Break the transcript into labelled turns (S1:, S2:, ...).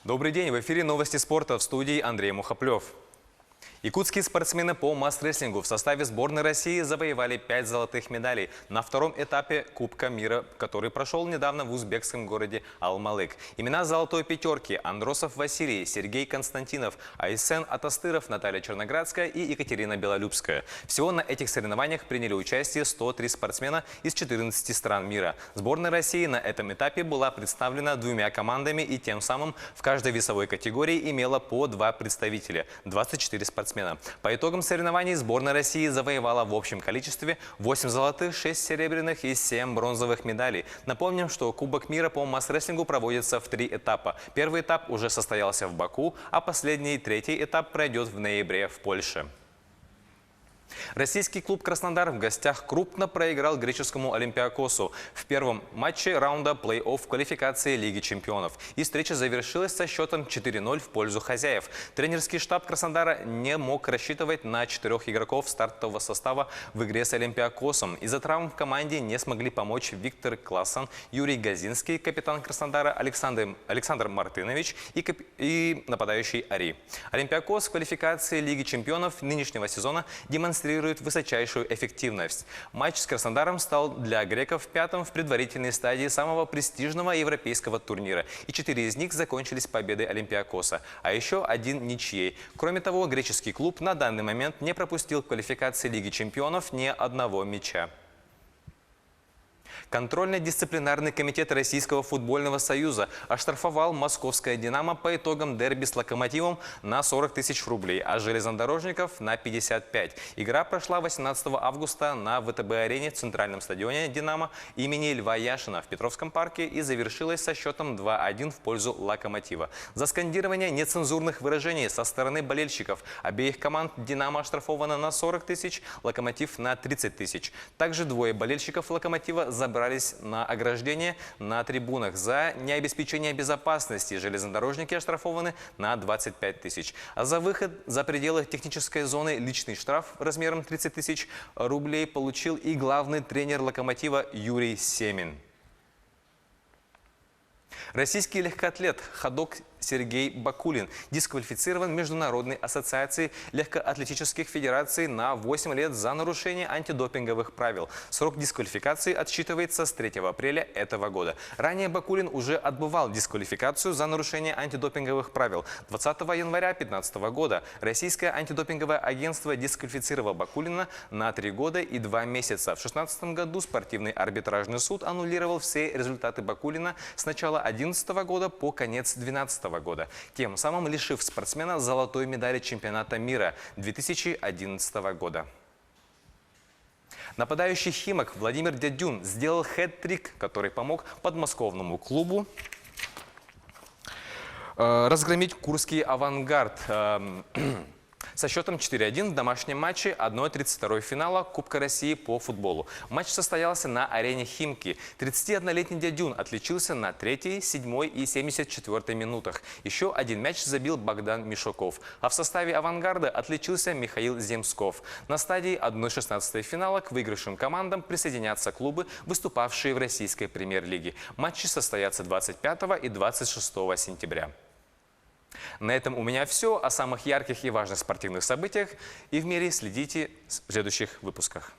S1: Добрый день, в эфире новости спорта, в студии Андрей Мухоплев. Якутские спортсмены по масс-рестлингу в составе сборной России завоевали 5 золотых медалей на втором этапе Кубка мира, который прошел недавно в узбекском городе Алмалык. Имена золотой пятерки: Андросов Василий, Сергей Константинов, Айсен Атастыров, Наталья Черноградская и Екатерина Белолюбская. Всего на этих соревнованиях приняли участие 103 спортсмена из 14 стран мира. Сборная России на этом этапе была представлена 2 командами и тем самым в каждой весовой категории имела по 2 представителя – 24 спортсмена. По итогам соревнований сборная России завоевала в общем количестве 8 золотых, 6 серебряных и 7 бронзовых медалей. Напомним, что Кубок мира по масс-рестлингу проводится в 3 этапа. Первый этап уже состоялся в Баку, а последний, 3-й этап, пройдет в ноябре в Польше. Российский клуб «Краснодар» в гостях крупно проиграл греческому «Олимпиакосу» в первом матче раунда плей-офф квалификации Лиги чемпионов. И встреча завершилась со счетом 4-0 в пользу хозяев. Тренерский штаб «Краснодара» не мог рассчитывать на 4 игроков стартового состава в игре с «Олимпиакосом». Из-за травм в команде не смогли помочь Виктор Классан, Юрий Газинский, капитан «Краснодара» Александр Мартынович и нападающий Ари. «Олимпиакос» в квалификации Лиги чемпионов нынешнего сезона демонстрирует высочайшую эффективность. Матч с Краснодаром стал для греков 5-м в предварительной стадии самого престижного европейского турнира. И 4 из них закончились победой Олимпиакоса, а еще 1 ничьей. Кроме того, греческий клуб на данный момент не пропустил в квалификации Лиги чемпионов ни одного мяча. Контрольно-дисциплинарный комитет Российского футбольного союза оштрафовал московское «Динамо» по итогам дерби с «Локомотивом» на 40 тысяч рублей, а железнодорожников на 55. Игра прошла 18 августа на ВТБ-арене в центральном стадионе «Динамо» имени Льва Яшина в Петровском парке и завершилась со счетом 2-1 в пользу «Локомотива». За скандирование нецензурных выражений со стороны болельщиков обеих команд «Динамо» оштрафовано на 40 тысяч, «Локомотив» на 30 тысяч. Также 2 болельщиков «Локомотива» забрались на ограждение на трибунах. За необеспечение безопасности железнодорожники оштрафованы на 25 тысяч. А за выход за пределы технической зоны личный штраф размером 30 тысяч рублей получил и главный тренер «Локомотива» Юрий Семин. Российский легкоатлет ходок Сергей Бакулин дисквалифицирован Международной ассоциацией легкоатлетических федераций на 8 лет за нарушение антидопинговых правил. Срок дисквалификации отсчитывается с 3 апреля этого года. Ранее Бакулин уже отбывал дисквалификацию за нарушение антидопинговых правил. 20 января 2015 года Российское антидопинговое агентство дисквалифицировало Бакулина на 3 года и 2 месяца. В 2016 году спортивный арбитражный суд аннулировал все результаты Бакулина с начала 2011 года по конец 2012 года, тем самым лишив спортсмена золотой медали чемпионата мира 2011 года. Нападающий «Химок» Владимир Дядюн сделал хэт-трик, который помог подмосковному клубу разгромить курский «Авангард» со счетом 4-1 в домашнем матче 1/32 финала Кубка России по футболу. Матч состоялся на арене «Химки». 31-летний Дядюн отличился на 3-й, 7-й и 74-й минутах. Еще 1 мяч забил Богдан Мишуков. А в составе «Авангарда» отличился Михаил Земсков. На стадии 1/16 финала к выигравшим командам присоединятся клубы, выступавшие в российской премьер-лиге. Матчи состоятся 25 и 26 сентября. На этом у меня все. О самых ярких и важных спортивных событиях и в мире следите в следующих выпусках.